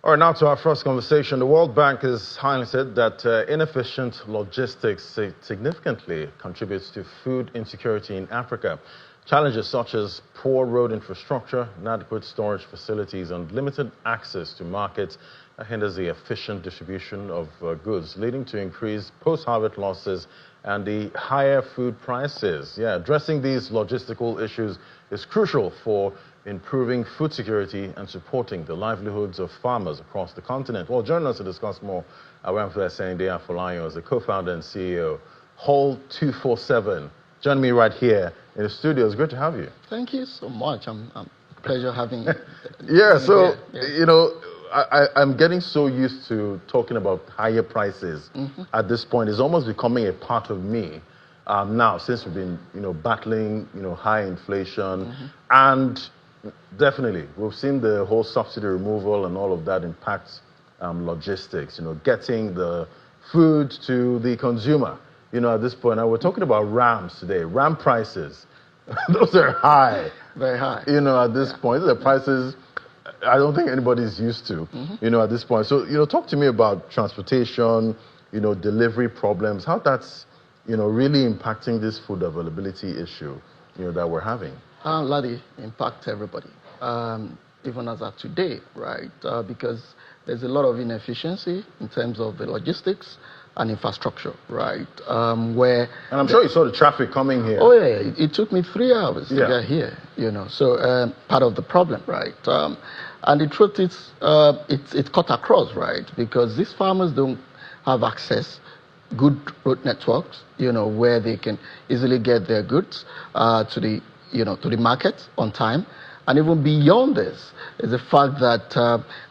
All right, now to our first conversation. The World Bank has highlighted that inefficient logistics significantly contributes to food insecurity in Africa. Challenges such as poor road infrastructure, inadequate storage facilities, and limited access to markets hinders the efficient distribution of goods, leading to increased post-harvest losses and the higher food prices. Yeah, addressing these logistical issues is crucial for improving food security and supporting the livelihoods of farmers across the continent. Well, joining us to discuss more, we have Sehinde Afolayan, as the co-founder and CEO, Haul247. Join me right here in the studio. It's great to have you. Thank you so much. I'm pleasure having you. Yeah, so, you know, I'm getting so used to talking about higher prices at this point. It's almost becoming a part of me now, since we've been, battling, high inflation. And definitely, we've seen the whole subsidy removal and all of that impact logistics, getting the food to the consumer, at this point. Now, we're talking about rams today. Ram prices, those are high. Very high. At this point, the prices I don't think anybody's used to, at this point. So, talk to me about transportation, delivery problems, how that's, really impacting this food availability issue, that we're having. Larry, impact everybody, even as of today, right? Because there's a lot of inefficiency in terms of the logistics and infrastructure, right? And I'm sure you saw the traffic coming here. Oh yeah, it took me 3 hours to get here, So part of the problem, right? And the truth is, it's cut across, right? Because these farmers don't have access good road networks, where they can easily get their goods to the market on time. And even beyond this is the fact that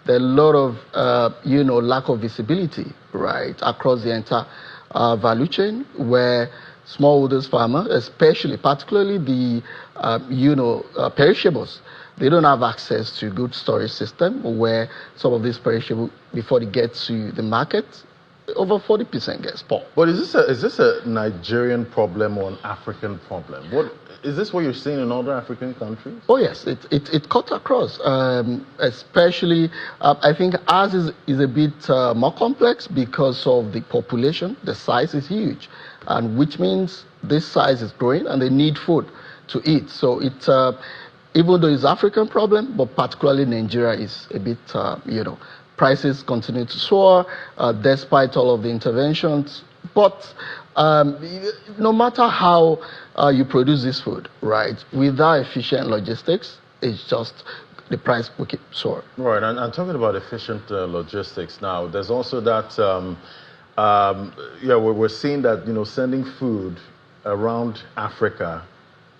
there are a lot of, lack of visibility, right, across the entire value chain, where smallholders farmers, particularly the, perishables, they don't have access to good storage system, where some of these perishables, before they get to the market, over 40% gets spoiled. But is this a Nigerian problem or an African problem? Is this what you're seeing in other African countries? Oh yes, it cut across. Especially, I think ours is a bit more complex because of the population. The size is huge, and which means this size is growing, and they need food to eat. So it's even though it's an African problem, but particularly Nigeria is a bit, prices continue to soar despite all of the interventions. But no matter how you produce this food, right, without efficient logistics, it's just the price will keep soaring. Right, and talking about efficient logistics now, there's also that, we're seeing that, sending food around Africa,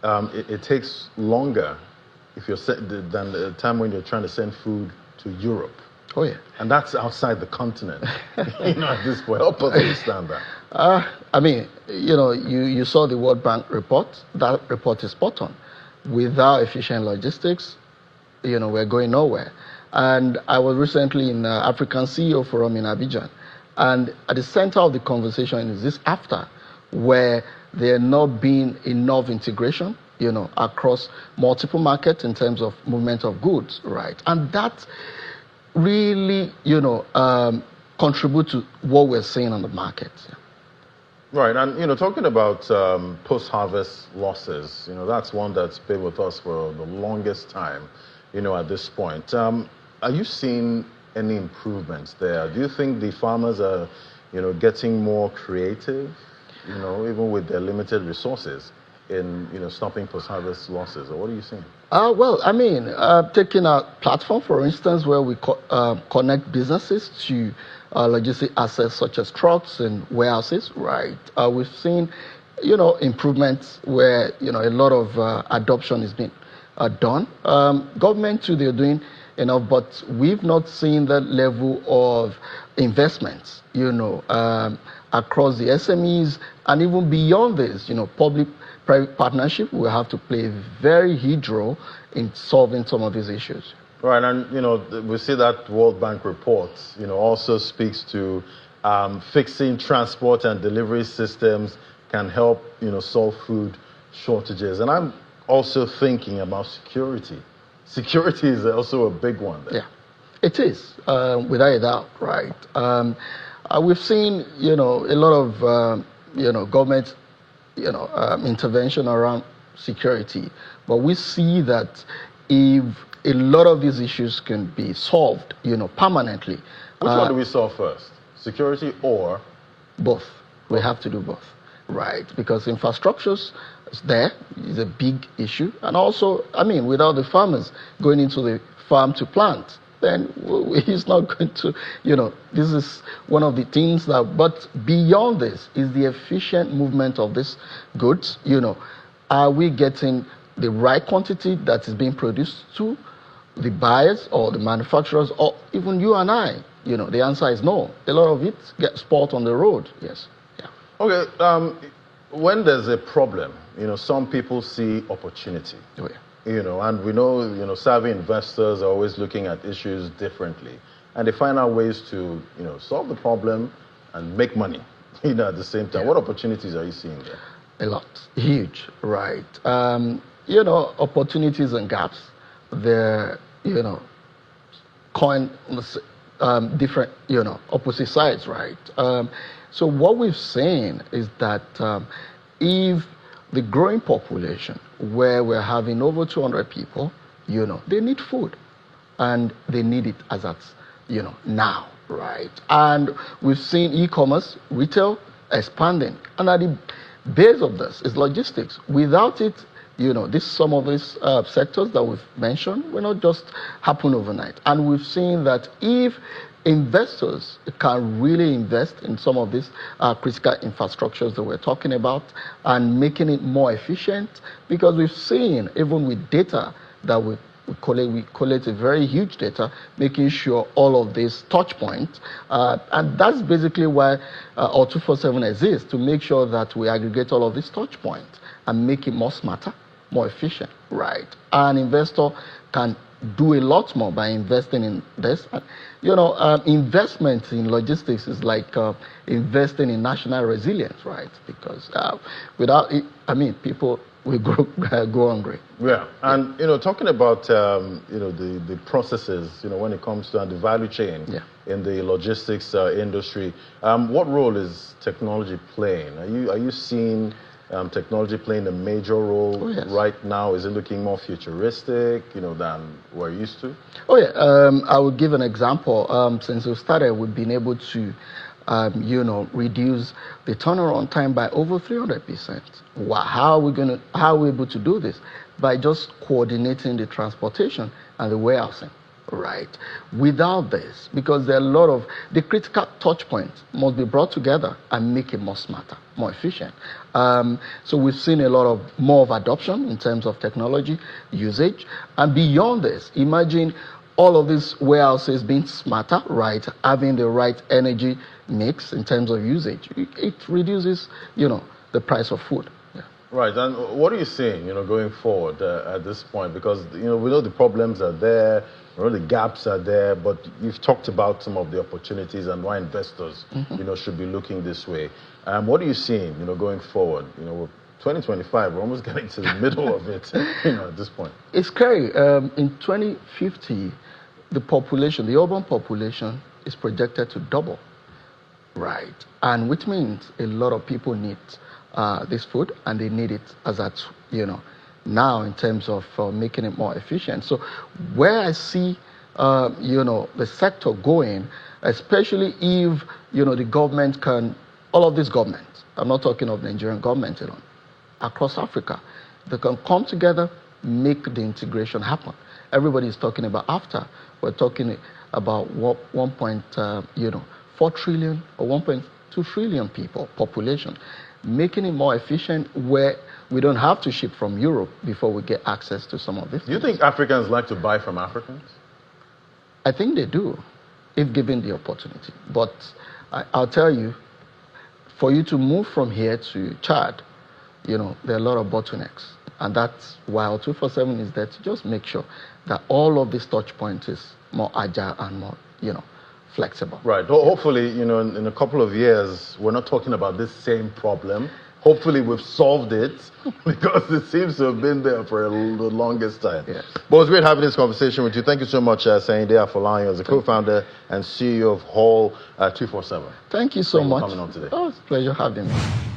it takes longer if you're than the time when you're trying to send food to Europe. Oh yeah, and that's outside the continent. At this point, help us understand that. I mean, you saw the World Bank report. That report is spot on. Without efficient logistics, we're going nowhere. And I was recently in African CEO Forum in Abidjan, and at the center of the conversation is this after, where there not being enough integration, across multiple markets in terms of movement of goods, right? And that really, contribute to what we're seeing on the market. Right, and talking about post-harvest losses, that's one that's been with us for the longest time, at this point. Are you seeing any improvements there? Do you think the farmers are, getting more creative, even with their limited resources in, stopping post-harvest losses, or what are you seeing? Well, I mean, taking a platform, for instance, where we connect businesses to logistic assets such as trucks and warehouses, right? We've seen, improvements where, a lot of adoption is being done. Government too, they're doing enough, but we've not seen that level of investments, across the SMEs, and even beyond this, public-private partnership will have to play a very huge role in solving some of these issues. Right, and we see that World Bank report, also speaks to fixing transport and delivery systems can help, solve food shortages. And I'm also thinking about security. Security is also a big one there. Yeah. It is, without a doubt, right? We've seen, a lot of, government, intervention around security, but we see that if a lot of these issues can be solved, permanently. Which one do we solve first? Security or? Both. We have to do both, right? Because infrastructures is a big issue. And also, without the farmers going into the farm to plant, then he's not going to, this is one of the things that, but beyond this is the efficient movement of these goods. Are we getting the right quantity that is being produced to the buyers or the manufacturers or even you and I? The answer is no. A lot of it gets spoiled on the road, yes. Yeah. Okay, when there's a problem, some people see opportunity. Oh, yeah. And we know, savvy investors are always looking at issues differently. And they find out ways to, solve the problem and make money, at the same time. Yeah. What opportunities are you seeing there? A lot. Huge, right. Opportunities and gaps, they're, coin different, opposite sides, right? So what we've seen is that if the growing population, where we're having over 200 people, they need food. And they need it as at, now, right? And we've seen e-commerce, retail expanding. And at the base of this is logistics. Without it, some of these sectors that we've mentioned will not just happen overnight. And we've seen that if investors can really invest in some of these critical infrastructures that we're talking about and making it more efficient, because we've seen, even with data that we collect a very huge data, making sure all of these touch points, and that's basically why Haul247 exists, to make sure that we aggregate all of these touch points and make it more smarter, more efficient, right? An investor can do a lot more by investing in this. Investment in logistics is like investing in national resilience, right? Because without it, people will go hungry. Yeah, and talking about the processes, when it comes to the value chain, yeah, in the logistics industry, what role is technology playing? Are you seeing technology playing a major role? Oh, yes. Right now? Is it looking more futuristic, than we're used to? Oh, yeah. I will give an example. Since we started, we've been able to, reduce the turnaround time by over 300%. How are we able to do this? By just coordinating the transportation and the warehousing. Right. Without this, because there are a lot of the critical touch points must be brought together and make it more smarter, more efficient. So we've seen a lot of more of adoption in terms of technology usage. And beyond this, imagine all of these warehouses being smarter, right? Having the right energy mix in terms of usage. It reduces, the price of food. Yeah. Right. And what are you seeing, going forward at this point? Because, we know the problems are there. The gaps are there, but you've talked about some of the opportunities and why investors, should be looking this way. What are you seeing, going forward? 2025, we're almost getting to the middle of it, at this point. It's scary. In 2050, the urban population is projected to double, right? And which means a lot of people need this food, and they need it as at, now in terms of making it more efficient. So where I see, the sector going, especially if, the government can, all of these governments, I'm not talking of Nigerian government alone, across Africa, they can come together, make the integration happen. Everybody is talking about after. We're talking about 1.4 trillion or 1.2 trillion people, population, making it more efficient where we don't have to ship from Europe before we get access to some of this. Do you think Africans like to buy from Africans? I think they do, if given the opportunity. But I'll tell you, for you to move from here to Chad, there are a lot of bottlenecks. And that's why Haul247 is there to just make sure that all of these touch points is more agile and more, flexible. Right. Hopefully, in a couple of years, we're not talking about this same problem hopefully we've solved it because it seems to have been there for the longest time. Yes. But it was great having this conversation with you. Thank you so much, Sehinde Afolayan, as the co-founder and CEO of Haul247. Thank you so much. For coming on today. Oh, it's a pleasure having me.